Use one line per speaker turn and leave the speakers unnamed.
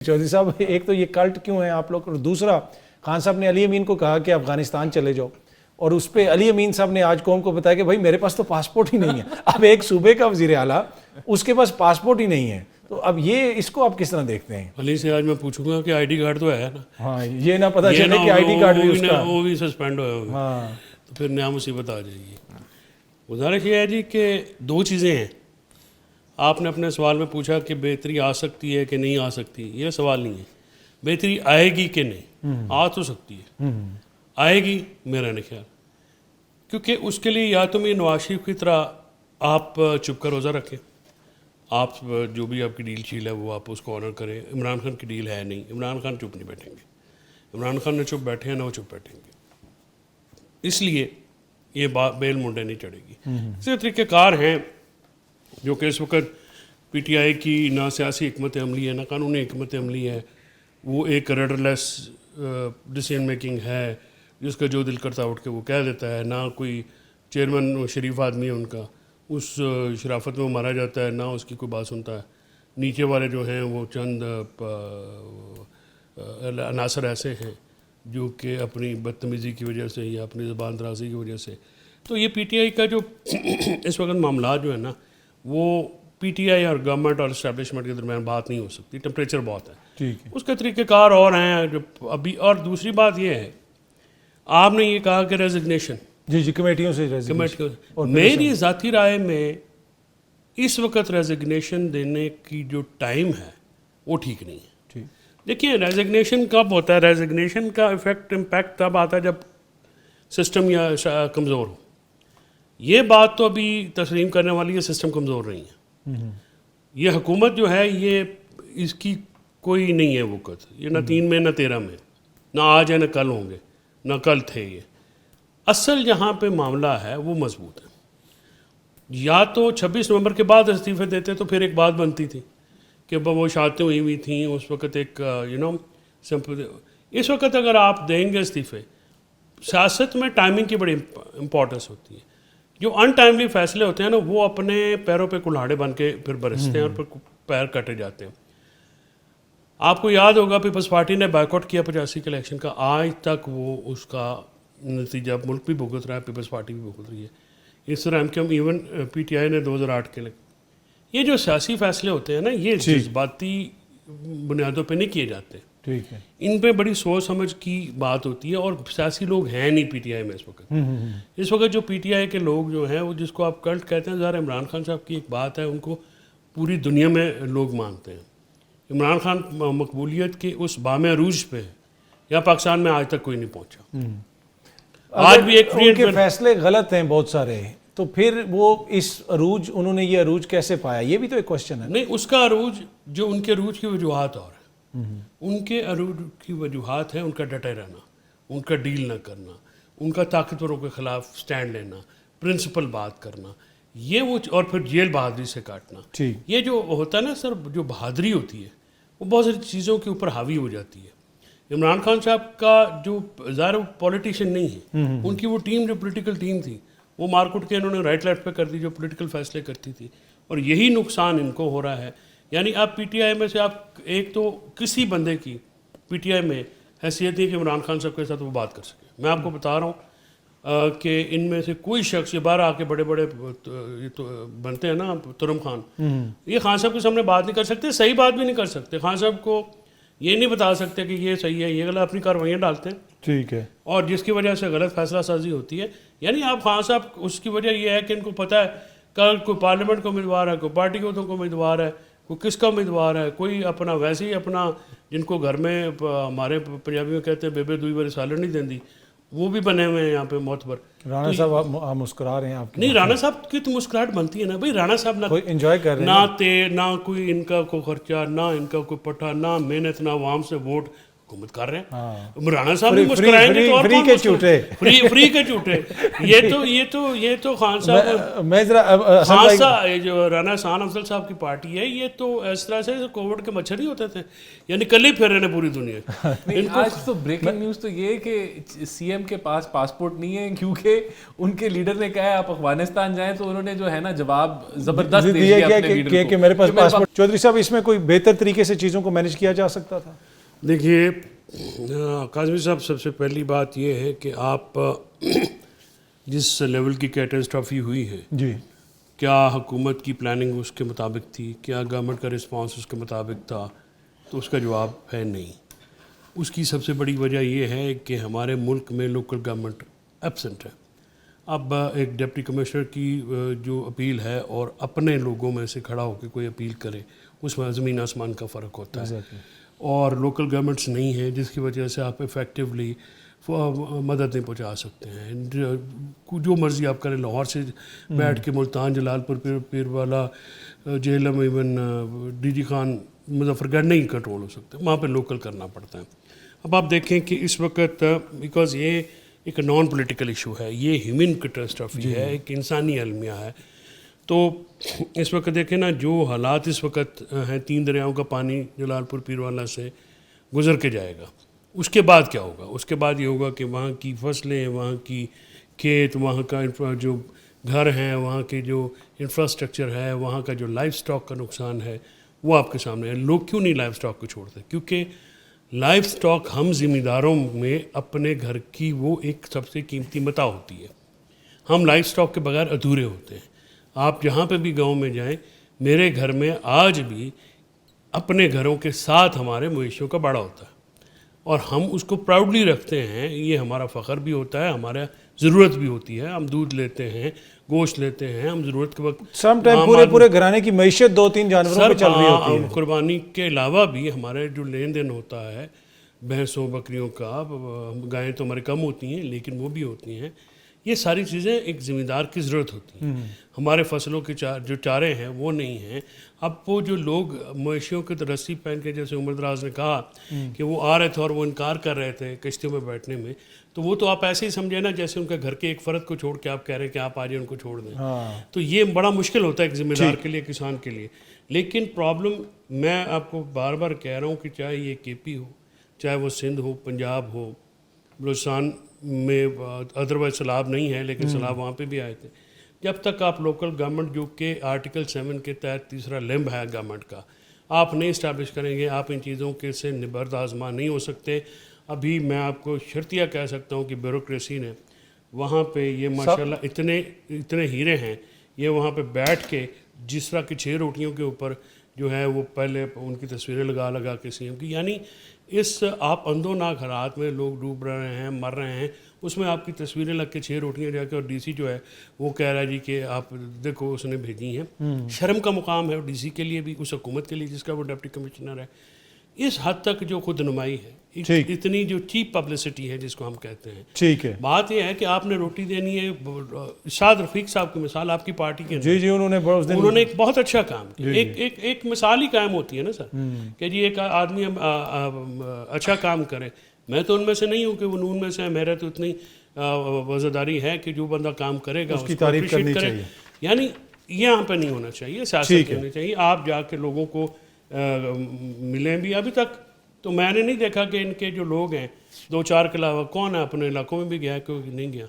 چودھری صاحب ایک تو یہ کلٹ کیوں ہے آپ لوگ، اور دوسرا خان صاحب نے علی امین کو کہا کہ افغانستان چلے جاؤ، اور اس پہ علی امین صاحب نے آج قوم کو بتایا کہ بھائی میرے پاس تو پاسپورٹ ہی نہیں ہے. اب ایک صوبے کا وزیر اعلیٰ اس کے پاس پاسپورٹ ہی نہیں ہے، تو اب یہ اس کو آپ کس طرح دیکھتے ہیں؟
علی سے آج میں پوچھوں گا کہ آئی ڈی کارڈ تو ہے نا.
ہاں یہ نہ پتہ چلے کہ آئی ڈی کارڈ بھی اس کا
وہ بھی سسپینڈ ہوئے ہوئے،
ہاں
تو پھر نیا مصیبت آ جائے گی. گزارش یہ ہے جی کہ دو چیزیں ہیں. آپ نے اپنے سوال میں پوچھا کہ بہتری آ سکتی ہے کہ نہیں آ سکتی. یہ سوال نہیں ہے، بہتری آئے گی کہ نہیں. آ تو سکتی ہے، آئے گی میرا نہیں خیال، کیونکہ اس کے لیے یا تو میں نواز شریف کی طرح آپ چپ کر روزہ رکھیں، آپ جو بھی آپ کی ڈیل شیل ہے وہ آپ اس کو آنر کریں. عمران خان کی ڈیل ہے نہیں، عمران خان چپ نہیں بیٹھیں گے. عمران خان نے چپ بیٹھے ہیں نہ وہ چپ بیٹھیں گے، اس لیے یہ بیل منڈے نہیں چڑھے گی. اسی طریقہ کار ہیں جو کہ اس وقت پی ٹی آئی کی نہ سیاسی حکمت عملی ہے نہ قانونی حکمت عملی ہے. وہ ایک ریڈر لیس ڈیسیژن میکنگ ہے، جس کا جو دل کرتا اٹھ کے وہ کہہ دیتا ہے. نہ کوئی چیئرمین شریف آدمی ہے ان کا، اس شرافت میں وہ مارا جاتا ہے، نہ اس کی کوئی بات سنتا ہے. نیچے والے جو ہیں وہ چند عناصر ایسے ہیں جو کہ اپنی بدتمیزی کی وجہ سے یا اپنی زبان درازی کی وجہ سے. تو یہ پی ٹی آئی کا جو اس وقت معاملات جو ہے نا، وہ پی ٹی آئی اور گورنمنٹ اور اسٹیبلشمنٹ کے درمیان بات نہیں ہو سکتی. ٹمپریچر بہت ہے،
ٹھیک ہے.
اس کے طریقہ کار اور ہیں جو ابھی. اور دوسری بات یہ ہے، آپ نے یہ کہا کہ ریزگنیشن
جی کمیٹیوں سے
میری ذاتی رائے میں اس وقت ریزگنیشن دینے کی جو ٹائم ہے وہ ٹھیک نہیں ہے. دیکھیے ریزگنیشن کب ہوتا ہے؟ ریزگنیشن کا امپیکٹ تب آتا ہے جب سسٹم یا کمزور ہو. یہ بات تو ابھی تسلیم کرنے والی ہے، سسٹم کمزور نہیں ہے. یہ حکومت جو ہے یہ اس کی کوئی نہیں ہے وقت، یہ نہ 3 میں نہ 13 میں، نہ آج ہے نہ کل ہوں گے، نہ کل تھے. یہ اصل جہاں پہ معاملہ ہے وہ مضبوط ہے. یا تو 26 نومبر کے بعد استعفے دیتے تو پھر ایک بات بنتی تھی کہ وہ شادتیں ہوئی تھیں اس وقت، ایک سمپل. اس وقت اگر آپ دیں گے استعفے، سیاست میں ٹائمنگ کی بڑی امپورٹنس ہوتی ہے. جو ان ٹائملی فیصلے ہوتے ہیں نا، وہ اپنے پیروں پہ کلہاڑے بن کے پھر برستے ہیں اور پھر پیر کٹے جاتے ہیں. آپ کو یاد ہوگا پیپلز پارٹی نے بائیکاٹ کیا 85 کے الیکشن کا، آج تک وہ اس کا نتیجہ ملک بھی بھگت رہا ہے، پیپلز پارٹی بھی بھگت رہی ہے. اس طرح کہ ہم ایون پی ٹی آئی نے 2008 کے یہ جو سیاسی فیصلے ہوتے ہیں نا، یہ جذباتی بنیادوں پہ نہیں کیے جاتے.
ٹھیک ہے.
ان پہ بڑی سوچ سمجھ کی بات ہوتی ہے، اور سیاسی لوگ ہیں نہیں پی ٹی آئی میں اس وقت. اس وقت جو پی ٹی آئی کے لوگ جو ہیں وہ جس کو آپ کلٹ کہتے ہیں، ظاہر عمران خان صاحب کی ایک بات ہے، ان کو پوری دنیا میں لوگ مانتے ہیں. عمران خان مقبولیت کے اس بام عروج پہ یا پاکستان میں آج تک کوئی نہیں پہنچا. آج بھی ایک
ان کے فیصلے غلط ہیں بہت سارے، تو پھر وہ اس عروج، انہوں نے یہ عروج کیسے پایا؟ یہ بھی تو ایک کوشچن ہے.
نہیں، اس کا عروج جو ان کے عروج کی وجوہات اور ہیں. ان کے عروج کی وجوہات ہیں ان کا ڈٹے رہنا، ان کا ڈیل نہ کرنا، ان کا طاقتوروں کے خلاف سٹینڈ لینا، پرنسپل بات کرنا، یہ وہ، اور پھر جیل بہادری سے کاٹنا. یہ جو ہوتا ہے نا سر، جو بہادری ہوتی ہے وہ بہت ساری چیزوں کے اوپر حاوی ہو جاتی ہے. عمران خان صاحب کا جو ظاہر پولیٹیشین نہیں ہے، ان کی وہ ٹیم جو پولیٹیکل ٹیم تھی وہ مارکوٹ کے انہوں نے رائٹ لیفٹ پہ کر دی جو پولیٹیکل فیصلے کرتی تھی، اور یہی نقصان ان کو ہو رہا ہے. یعنی آپ پی ٹی آئی میں سے آپ ایک تو کسی بندے کی پی ٹی آئی میں حیثیت نہیں کہ عمران خان صاحب کے ساتھ وہ بات کر سکے. میں آپ کو بتا رہا ہوں کہ ان میں سے کوئی شخص، یہ باہر آ کے بڑے بڑے بنتے ہیں نا ترم خان، یہ خان صاحب کے سامنے بات نہیں کر سکتے، صحیح بات بھی نہیں کر سکتے. خان صاحب کو یہ نہیں بتا سکتے کہ یہ صحیح ہے، یہ غلط، اپنی کاروائیاں ڈالتے ہیں.
ٹھیک ہے. اور
جس کی وجہ سے غلط فیصلہ سازی ہوتی ہے. یعنی آپ خان صاحب، اس کی وجہ یہ ہے کہ ان کو پتہ ہے کل کوئی پارلیمنٹ کا امیدوار ہے، کوئی پارٹی کے عہدوں کا امیدوار ہے، کوئی کس کا امیدوار ہے، کوئی اپنا ویسے ہی اپنا، جن کو گھر میں ہمارے پنجابی میں کہتے ہیں بیبے دوئی باری سالن نہیں دیندی، وہ بھی بنے ہوئے ہیں یہاں پہ معتبر.
رانا صاحب آپ مسکرا رہے ہیں، آپ
نہیں، رانا صاحب کی تو مسکراہٹ بنتی ہے نا بھائی. رانا صاحب نہ
انجوائے کر رہے ہیں،
نہ کوئی ان کا کوئی خرچہ، نہ ان کا کوئی پٹھا، نہ محنت، نہ عوام سے ووٹ. حکومت کر رہے ہیں. عمران صاحب بھی مسکرائیں گے تو اور
فری کے جھوٹے,
فری کے جھوٹے. یہ تو خان صاحب
میں ذرا
خان صاحب جو رانا احسان افضل صاحب کی پارٹی ہے, یہ تو اس طرح سے کووڈ کے مچھر ہی ہوتے تھے, یعنی کل ہی پھر رہے ہیں پوری دنیا.
آج تو بریکنگ نیوز تو یہ کہ سی ایم کے پاس پاسپورٹ نہیں ہے, کیونکہ ان کے لیڈر نے کہا ہے آپ افغانستان جائیں, تو انہوں نے جو ہے نا جواب زبردست دے دیا اپنے لیڈر کو
کہ میرے پاس پاسپورٹ. چودھری صاحب اس میں کوئی بہتر طریقے سے چیزوں کو مینیج کیا جا سکتا تھا؟
دیکھیے کاظمی صاحب, سب سے پہلی بات یہ ہے کہ آپ جس لیول کی کیٹاسٹرافی ہوئی ہے,
جی,
کیا حکومت کی پلاننگ اس کے مطابق تھی, کیا گورنمنٹ کا رسپانس اس کے مطابق تھا؟ تو اس کا جواب ہے نہیں. اس کی سب سے بڑی وجہ یہ ہے کہ ہمارے ملک میں لوکل گورنمنٹ ایبسنٹ ہے. اب ایک ڈپٹی کمشنر کی جو اپیل ہے اور اپنے لوگوں میں سے کھڑا ہو کے کوئی اپیل کرے, اس میں زمین آسمان کا فرق ہوتا ہے. اور لوکل گورنمنٹس نہیں ہیں جس کی وجہ سے آپ افیکٹولی مدد نہیں پہنچا سکتے ہیں. جو مرضی آپ کریں, لاہور سے بیٹھ کے ملتان, جلال پور, Pirwala, Jhelum, even D G Khan, Muzaffargarh نہیں کنٹرول ہو سکتے, وہاں پہ لوکل کرنا پڑتا ہے. اب آپ دیکھیں کہ اس وقت بیکاز یہ ایک نان پولیٹیکل ایشو ہے, یہ ہیومن کیٹاسٹرافی ہے, ایک انسانی المیہ ہے. تو اس وقت دیکھیں نا جو حالات اس وقت ہیں, 3 دریاؤں کا پانی جلال پور پیر والا سے گزر کے جائے گا, اس کے بعد کیا ہوگا؟ اس کے بعد یہ ہوگا کہ وہاں کی فصلیں, وہاں کی کھیت, وہاں کا جو گھر ہیں, وہاں کے جو انفراسٹرکچر ہے, وہاں کا جو لائف سٹاک کا نقصان ہے, وہ آپ کے سامنے ہے. لوگ کیوں نہیں لائف سٹاک کو چھوڑتے؟ کیونکہ لائف سٹاک ہم ذمہ داروں میں اپنے گھر کی وہ ایک سب سے قیمتی متاع ہوتی ہے. ہم لائف سٹاک کے بغیر ادھورے ہوتے ہیں. آپ جہاں پہ بھی گاؤں میں جائیں, میرے گھر میں آج بھی اپنے گھروں کے ساتھ ہمارے مویشیوں کا باڑا ہوتا ہے, اور ہم اس کو پراؤڈلی رکھتے ہیں. یہ ہمارا فخر بھی ہوتا ہے, ہمارا ضرورت بھی ہوتی ہے. ہم دودھ لیتے ہیں, گوشت لیتے ہیں, ہم ضرورت کے وقت
سم ٹائم پورے گھرانے کی معیشت 2-3 جانوروں پہ چل رہی ہوتی ہے.
قربانی کے علاوہ بھی ہمارے جو لین دین ہوتا ہے بھینسوں بکریوں کا, گائیں تو ہمارے کم ہوتی ہیں لیکن وہ بھی ہوتی ہیں. یہ ساری چیزیں ایک ذمہ دار کی ضرورت ہوتی ہیں. ہمارے فصلوں کے جو چارے ہیں وہ نہیں ہیں. اب وہ جو لوگ مویشیوں کے رسی پہن کے, جیسے عمر دراز نے کہا کہ وہ آ رہے تھے اور وہ انکار کر رہے تھے کشتیوں میں بیٹھنے میں, تو وہ تو آپ ایسے ہی سمجھے نا جیسے ان کے گھر کے ایک فرد کو چھوڑ کے آپ کہہ رہے ہیں کہ آپ آج ان کو چھوڑ دیں. تو یہ بڑا مشکل ہوتا ہے ایک ذمہ دار کے لیے, کسان کے لیے. لیکن پرابلم میں آپ کو بار بار کہہ رہا ہوں کہ چاہے یہ کے پی ہو, چاہے وہ سندھ ہو, پنجاب ہو, بلوچستان میں ادروائز سیلاب نہیں ہے لیکن سیلاب وہاں پہ بھی آئے تھے. جب تک آپ لوکل گورنمنٹ, جو کہ آرٹیکل 7 کے تحت تیسرا لمب ہے گورنمنٹ کا, آپ نہیں اسٹیبلش کریں گے, آپ ان چیزوں کے سے نبرد آزما نہیں ہو سکتے. ابھی میں آپ کو شرطیہ کہہ سکتا ہوں کہ بیوروکریسی نے وہاں پہ یہ ماشاءاللہ اتنے ہیرے ہیں, یہ وہاں پہ بیٹھ کے جس طرح کی 6 روٹیوں کے اوپر جو ہے وہ پہلے ان کی تصویریں لگا کے سی ایم کی, یعنی اس آپ اندوناک حالات میں لوگ ڈوب رہے ہیں, مر رہے ہیں, اس میں آپ کی تصویریں لگ کے 6 روٹیاں جا کے, اور ڈی سی جو ہے وہ کہہ رہا ہے جی کہ آپ دیکھو اس نے بھیجی ہیں. شرم کا مقام ہے ڈی سی کے لیے بھی, اس حکومت کے لیے جس کا وہ ڈپٹی کمشنر ہے. اس حد تک جو خود نمائی ہے, اتنی جو چیپ پبلسٹی ہے جس کو ہم کہتے ہیں.
ٹھیک ہے,
بات یہ ہے کہ آپ نے روٹی دینی ہے. ارشاد رفیق صاحب کی مثال آپ کی پارٹی کے,
جی
انہوں نے ایک بہت اچھا کام کیا. ایک مثال ہی قائم ہوتی ہے نا سر, کہ جی ایک آدمی اچھا کام کرے. میں تو ان میں سے نہیں ہوں کہ وہ نون میں سے, میرا تو اتنی وزاداری ہے کہ جو بندہ کام کرے گا
اس کی تعریف کرنی چاہیے.
یعنی یہاں پہ نہیں ہونا چاہیے, سیاست ہونی چاہیے. آپ جا کے لوگوں کو ملیں بھی. ابھی تک تو میں نے نہیں دیکھا کہ ان کے جو لوگ ہیں 2-4 کے علاوہ کون ہے اپنے علاقوں میں بھی گیا کہ نہیں گیا.